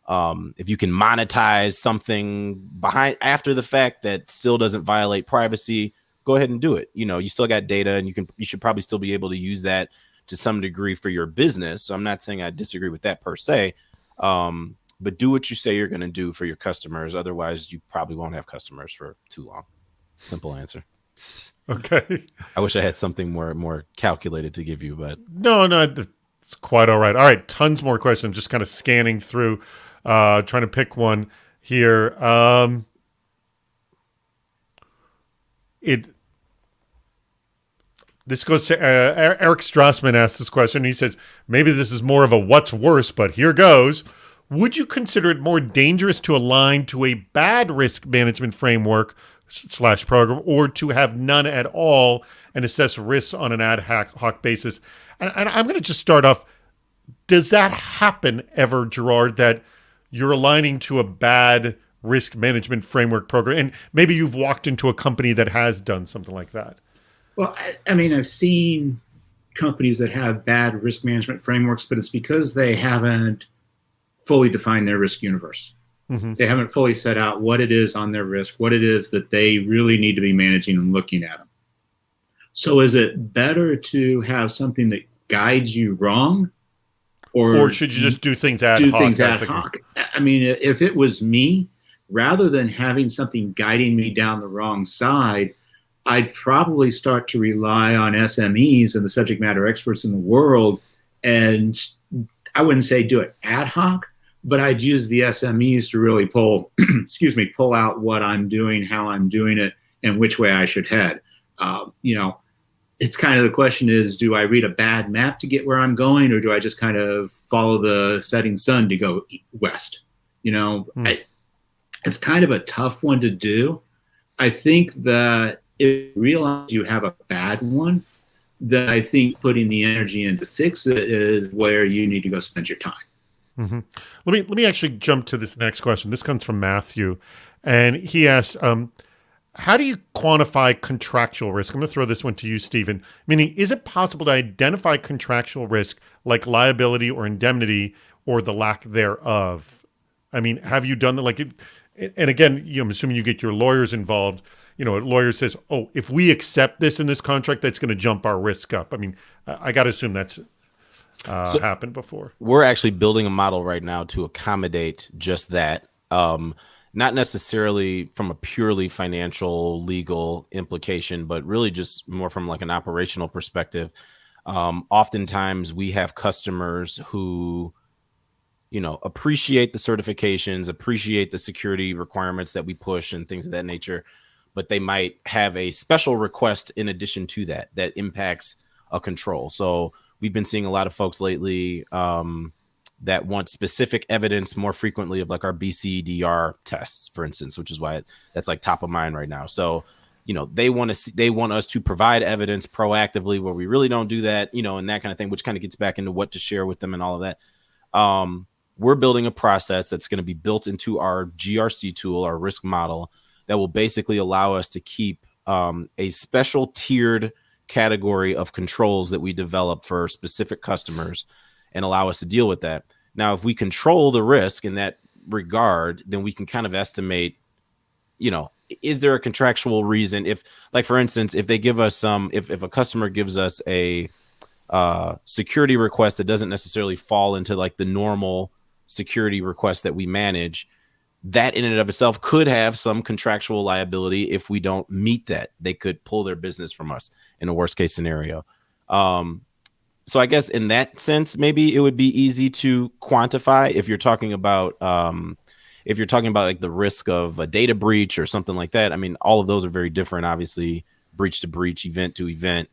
if you can monetize something behind after the fact that still doesn't violate privacy, go ahead and do it. You still got data, and you should probably still be able to use that to some degree for your business. So I'm not saying I disagree with that per se. But do what you say you're going to do for your customers. Otherwise, you probably won't have customers for too long. Simple answer. Okay. I wish I had something more calculated to give you, but no, it's quite all right. All right, tons more questions. I'm just kind of scanning through, trying to pick one here. This goes to Eric Strassman asked this question. He says, maybe this is more of a what's worse, but here goes. Would you consider it more dangerous to align to a bad risk management framework / program, or to have none at all and assess risks on an ad hoc basis? And I'm going to just start off. Does that happen ever, Gerard, that you're aligning to a bad risk management framework program? And maybe you've walked into a company that has done something like that. Well, I mean, I've seen companies that have bad risk management frameworks, but it's because they haven't fully defined their risk universe. Mm-hmm. They haven't fully set out what it is on their risk, what it is that they really need to be managing and looking at them. So is it better to have something that guides you wrong? Or should you just do things ad hoc? I mean, if it was me, rather than having something guiding me down the wrong side, I'd probably start to rely on SMEs and the subject matter experts in the world. And I wouldn't say do it ad hoc, but I'd use the SMEs to really pull out what I'm doing, how I'm doing it, and which way I should head. It's kind of the question is, do I read a bad map to get where I'm going, or do I just kind of follow the setting sun to go west? It's kind of a tough one to do. I think that if you realize you have a bad one, then I think putting the energy in to fix it is where you need to go spend your time. Mm-hmm. Let me actually jump to this next question. This comes from Matthew, and he asks, how do you quantify contractual risk? I'm going to throw this one to you, Stephen. Meaning, is it possible to identify contractual risk like liability or indemnity or the lack thereof? I mean, have you done that? Like, and again, I'm assuming you get your lawyers involved. A lawyer says, "Oh, if we accept this in this contract, that's going to jump our risk up." I mean, I got to assume that's happened before. We're actually building a model right now to accommodate just that. Not necessarily from a purely financial, legal implication, but really just more from like an operational perspective. Oftentimes we have customers who, appreciate the certifications, appreciate the security requirements that we push and things of that nature, but they might have a special request in addition to that impacts a control. So we've been seeing a lot of folks lately that want specific evidence more frequently of like our BCDR tests, for instance, which is why that's like top of mind right now. So, they want us to provide evidence proactively where we really don't do that, and that kind of thing, which kind of gets back into what to share with them and all of that. We're building a process that's going to be built into our GRC tool, our risk model, that will basically allow us to keep a special tiered category of controls that we develop for specific customers and allow us to deal with that. Now, if we control the risk in that regard, then we can kind of estimate, is there a contractual reason? If, like, for instance, if they give us if a customer gives us a security request that doesn't necessarily fall into like the normal security request that we manage, that in and of itself could have some contractual liability. If we don't meet that, they could pull their business from us in a worst case scenario. So I guess in that sense, maybe it would be easy to quantify if you're talking about like the risk of a data breach or something like that. I mean, all of those are very different, obviously, breach to breach, event to event.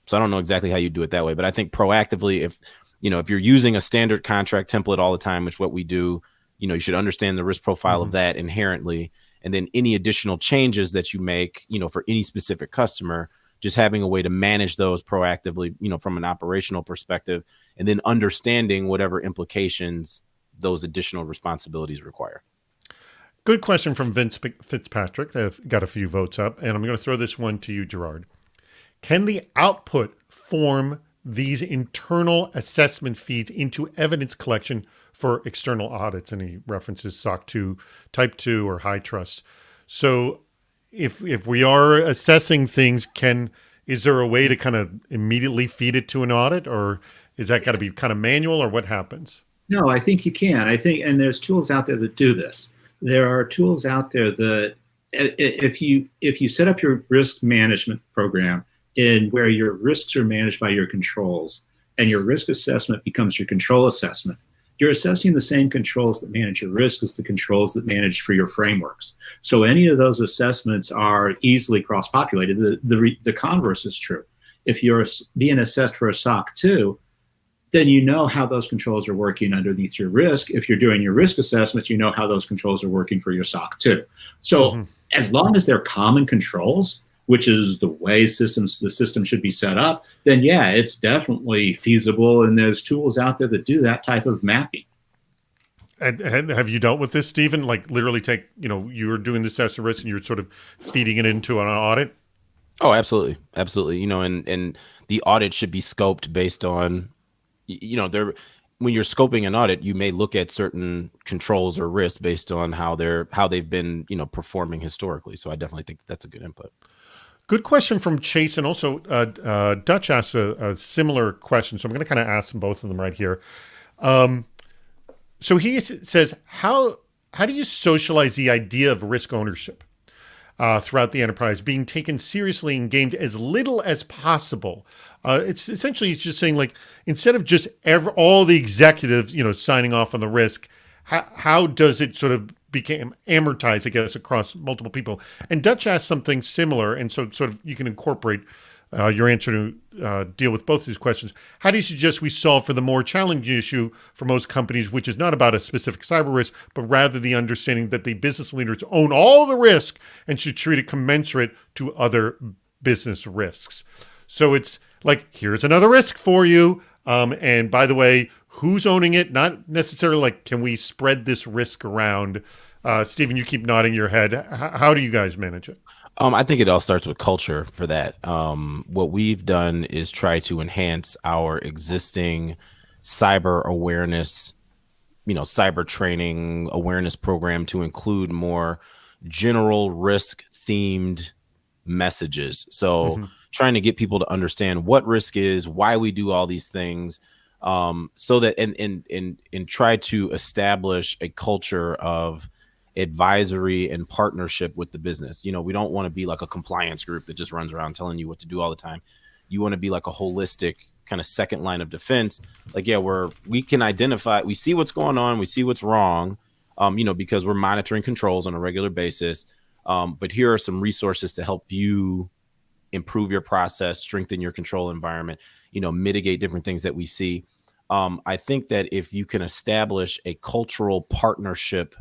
So I don't know exactly how you do it that way, but I think proactively, if you're using a standard contract template all the time, which what we do, you should understand the risk profile of that inherently. And then any additional changes that you make, for any specific customer, just having a way to manage those proactively, from an operational perspective, and then understanding whatever implications those additional responsibilities require. Good question from Vince Fitzpatrick. They've got a few votes up, and I'm going to throw this one to you, Gerard. Can the output form these internal assessment feeds into evidence collection for external audits? And he references SOC 2, Type 2, or High Trust. So if we are assessing things, is there a way to kind of immediately feed it to an audit, or is that got to be kind of manual, or what happens? No, I think you can. And there's tools out there that do this. There are tools out there that if you set up your risk management program in where your risks are managed by your controls, and your risk assessment becomes your control assessment, you're assessing the same controls that manage your risk as the controls that manage for your frameworks. So any of those assessments are easily cross-populated. The converse is true. If you're being assessed for a SOC 2, then you know how those controls are working underneath your risk. If you're doing your risk assessments, you know how those controls are working for your SOC 2. So as long as they're common controls, which is the way the system should be set up, then yeah, it's definitely feasible. And there's tools out there that do that type of mapping. And have you dealt with this, Stephen? Like literally you're doing this assessment risk and you're sort of feeding it into an audit? Oh, absolutely. Absolutely. And the audit should be scoped based on, when you're scoping an audit, you may look at certain controls or risks based on how they've been, performing historically. So I definitely think that's a good input. Good question from Chase, and also Dutch asked a similar question, so I'm going to kind of ask them both of them right here. So he says, how do you socialize the idea of risk ownership throughout the enterprise, being taken seriously and gained as little as possible? It's essentially, he's just saying, like, instead of just all the executives, signing off on the risk, how does it sort of became amortized, I guess, across multiple people? And Dutch asked something similar, and so sort of you can incorporate your answer deal with both of these questions. How do you suggest we solve for the more challenging issue for most companies, which is not about a specific cyber risk, but rather the understanding that the business leaders own all the risk and should treat it commensurate to other business risks? So it's like, here's another risk for you. And by the way, who's owning it? Not necessarily like, can we spread this risk around? Stephen, you keep nodding your head. How do you guys manage it? I think it all starts with culture for that. What we've done is try to enhance our existing cyber awareness, cyber training awareness program to include more general risk themed messages. So trying to get people to understand what risk is, why we do all these things, so that and try to establish a culture of advisory and partnership with the business. We don't want to be like a compliance group that just runs around telling you what to do all the time. You want to be like a holistic kind of second line of defense. Like, yeah, we can identify, we see what's going on, we see what's wrong, because we're monitoring controls on a regular basis. But here are some resources to help you improve your process, strengthen your control environment, mitigate different things that we see. I think that if you can establish a cultural partnership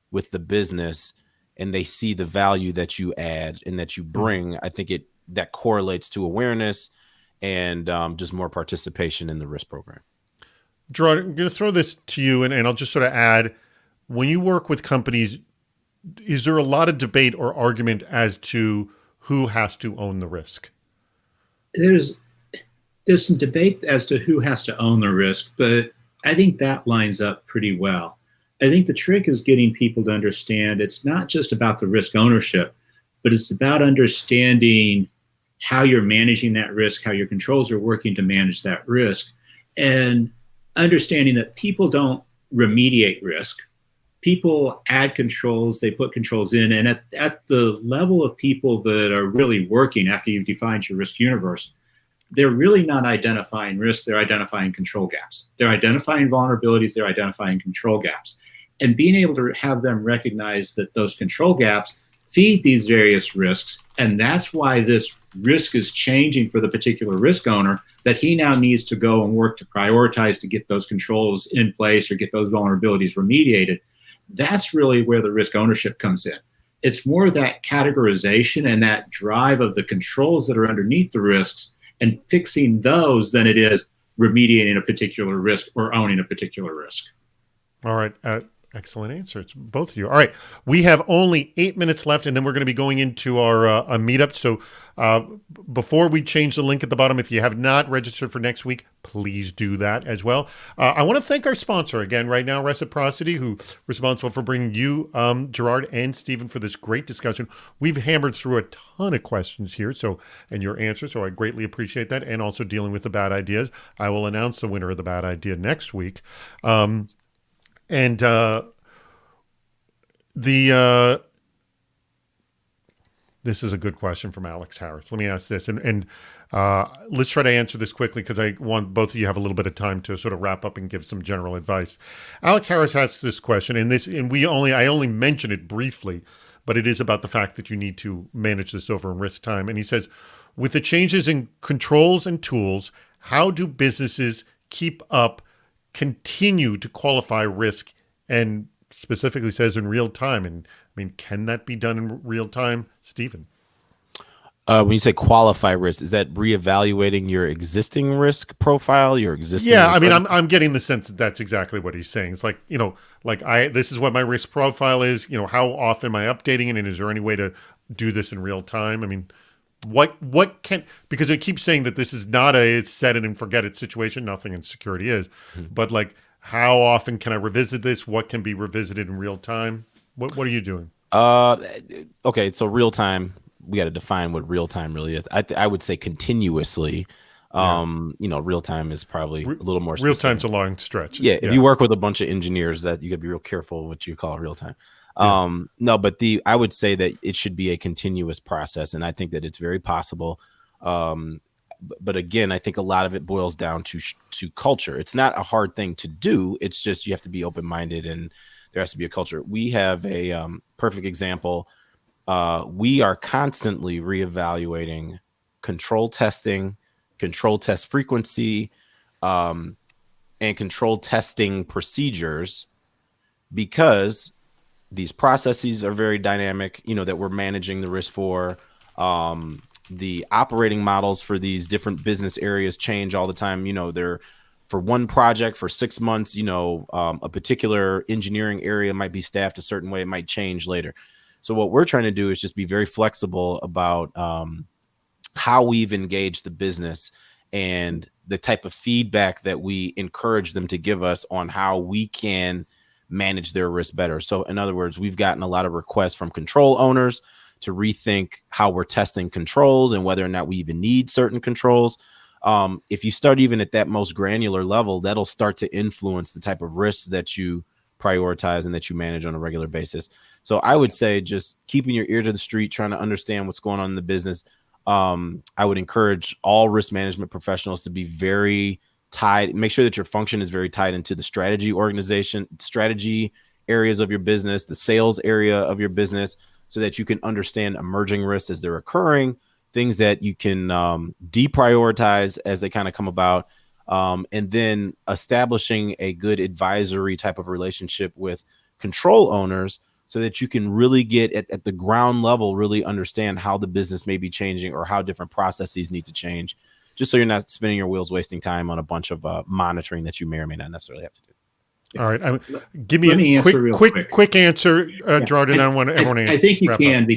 with the business and they see the value that you add and that you bring, I think that correlates to awareness and just more participation in the risk program. Gerard, I'm going to throw this to you, and I'll just sort of add, when you work with companies, is there a lot of debate or argument as to who has to own the risk? There's some debate as to who has to own the risk, but I think that lines up pretty well. I think the trick is getting people to understand it's not just about the risk ownership, but it's about understanding how you're managing that risk, how your controls are working to manage that risk, and understanding that people don't remediate risk. People add controls, they put controls in, and at the level of people that are really working after you've defined your risk universe, they're really not identifying risk, they're identifying control gaps. They're identifying vulnerabilities, they're identifying control gaps. And being able to have them recognize that those control gaps feed these various risks, and that's why this risk is changing for the particular risk owner, that he now needs to go and work to prioritize to get those controls in place or get those vulnerabilities remediated. That's really where the risk ownership comes in. It's more that categorization and that drive of the controls that are underneath the risks and fixing those than it is remediating a particular risk or owning a particular risk. All right. Excellent answer. It's both of you. All right. We have only 8 minutes left, and then we're going to be going into our a meetup. So before we change the link at the bottom, if you have not registered for next week, please do that as well. I want to thank our sponsor again right now, Reciprocity, who's responsible for bringing you, Gerard and Stephen, for this great discussion. We've hammered through a ton of questions here, and your answers, so I greatly appreciate that, and also dealing with the bad ideas. I will announce the winner of the bad idea next week. This is a good question from Alex Harris. Let me ask this, and let's try to answer this quickly because I want both of you to have a little bit of time to sort of wrap up and give some general advice. Alex Harris has this question, and I only mention it briefly, but it is about the fact that you need to manage this over in risk time. And he says, with the changes in controls and tools, how do businesses continue to qualify risk, and specifically says in real time? And I mean, can that be done in real time, Stephen? When you say qualify risk, is that reevaluating your existing risk profile, your existing? Yeah, I mean, I'm getting the sense that that's exactly what he's saying. It's like, this is what my risk profile is. How often am I updating it, and is there any way to do this in real time? I mean, because it keeps saying that this is not a set it and forget it situation. Nothing in security is, but like, how often can I revisit this? What can be revisited in real time? What are you doing? Okay, so real time, we got to define what real time really is. I would say continuously. Real time is probably a little more specific. Real time's a long stretch. Yeah, if you work with a bunch of engineers, that you got to be real careful what you call real time. No, but I would say that it should be a continuous process, and I think that it's very possible. But again, I think a lot of it boils down to culture. It's not a hard thing to do. It's just you have to be open-minded, and there has to be a culture. We have a perfect example. We are constantly reevaluating control testing, control test frequency, and control testing procedures, because these processes are very dynamic, that we're managing the risk for. The operating models for these different business areas change all the time. They're for one project for 6 months, a particular engineering area might be staffed a certain way. It might change later. So what we're trying to do is just be very flexible about how we've engaged the business and the type of feedback that we encourage them to give us on how we can manage their risk better. So in other words, we've gotten a lot of requests from control owners to rethink how we're testing controls and whether or not we even need certain controls. If you start even at that most granular level, that'll start to influence the type of risks that you prioritize and that you manage on a regular basis. So I would say just keeping your ear to the street, trying to understand what's going on in the business. I would encourage all risk management professionals to be very tied. Make sure that your function is very tied into the strategy areas of your business, the sales area of your business, so that you can understand emerging risks as they're occurring, things that you can deprioritize as they kind of come about, and then establishing a good advisory type of relationship with control owners so that you can really get at the ground level, really understand how the business may be changing or how different processes need to change, just so you're not spinning your wheels, wasting time on a bunch of monitoring that you may or may not necessarily have to do. All right. Give me a quick answer, Gerard, and I want everyone to I think you can up.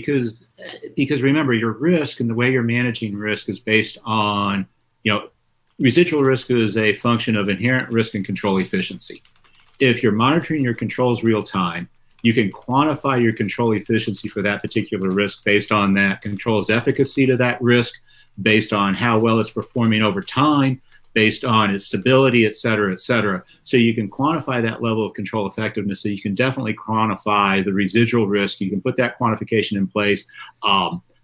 because remember, your risk and the way you're managing risk is based on, residual risk is a function of inherent risk and control efficiency. If you're monitoring your controls real time, you can quantify your control efficiency for that particular risk based on that control's efficacy to that risk, based on how well it's performing over time, based on its stability, et cetera, et cetera. So you can quantify that level of control effectiveness. So you can definitely quantify the residual risk. You can put that quantification in place.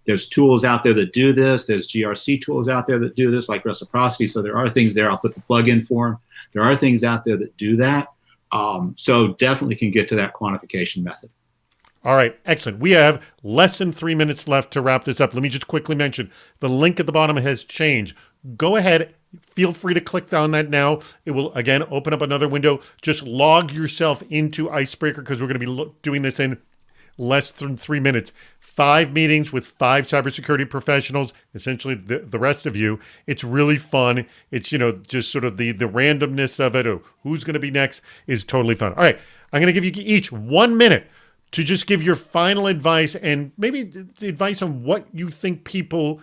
There's tools out there that do this. There's GRC tools out there that do this, like reciprocity. So there are things there. I'll put the plug in for them. There are things out there that do that. So definitely can get to that quantification method. All right, excellent. We have less than 3 minutes left to wrap this up. Let me just quickly mention the link at the bottom has changed. Go ahead. Feel free to click on that now. It will, again, open up another window. Just log yourself into Icebreaker because we're going to be doing this in less than 3 minutes. 5 meetings with 5 cybersecurity professionals, essentially the rest of you. It's really fun. It's, just sort of the randomness of it, or who's going to be next is totally fun. All right, I'm going to give you each 1 minute to just give your final advice and maybe advice on what you think people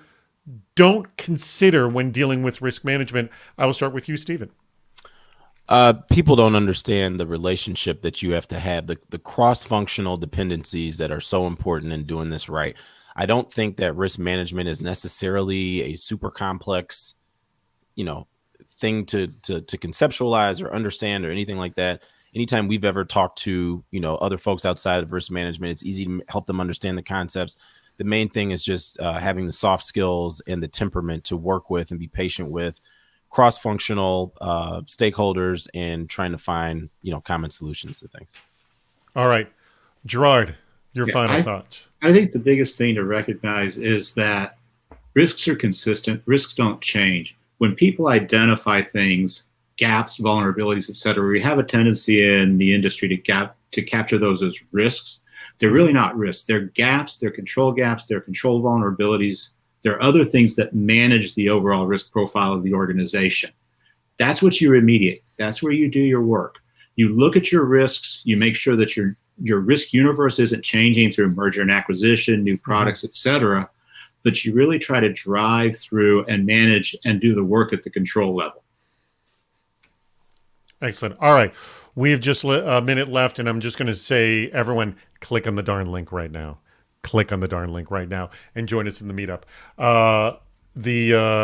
don't consider when dealing with risk management. I will start with you, Stephen. People don't understand the relationship that you have to have, the cross-functional dependencies that are so important in doing this right. I don't think that risk management is necessarily a super complex, thing to conceptualize or understand or anything like that. Anytime we've ever talked to, other folks outside of risk management, it's easy to help them understand the concepts. The main thing is just having the soft skills and the temperament to work with and be patient with cross-functional stakeholders and trying to find, common solutions to things. All right. Gerard, your final thoughts. I think the biggest thing to recognize is that risks are consistent. Risks don't change. When people identify things, gaps, vulnerabilities, et cetera, we have a tendency in the industry to capture those as risks. They're really not risks. They're gaps, they're control vulnerabilities. There are other things that manage the overall risk profile of the organization. That's what you remediate. That's where you do your work. You look at your risks, you make sure that your risk universe isn't changing through merger and acquisition, new products, et cetera, but you really try to drive through and manage and do the work at the control level. Excellent. All right. We have just a minute left, and I'm just going to say, everyone, click on the darn link right now. Click on the darn link right now and join us in the meetup.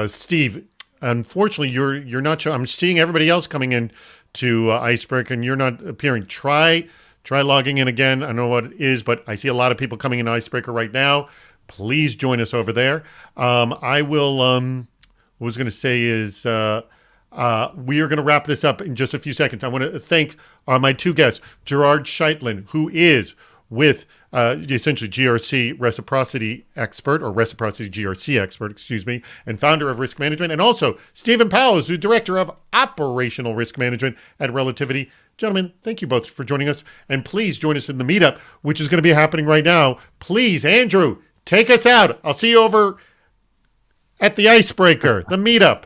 Steve, unfortunately, you're not sure. I'm seeing everybody else coming in to Icebreaker, and you're not appearing. Try logging in again. I don't know what it is, but I see a lot of people coming in Icebreaker right now. Please join us over there. I will. What I was going to say is. We are going to wrap this up in just a few seconds. I want to thank my 2 guests, Gerard Scheitlin, who is with essentially GRC reciprocity expert, or reciprocity GRC expert, excuse me, and founder of Risk Management. And also Stephen Powell, who's the director of operational risk management at Relativity. Gentlemen, thank you both for joining us. And please join us in the meetup, which is going to be happening right now. Please, Andrew, take us out. I'll see you over at the Icebreaker, the meetup.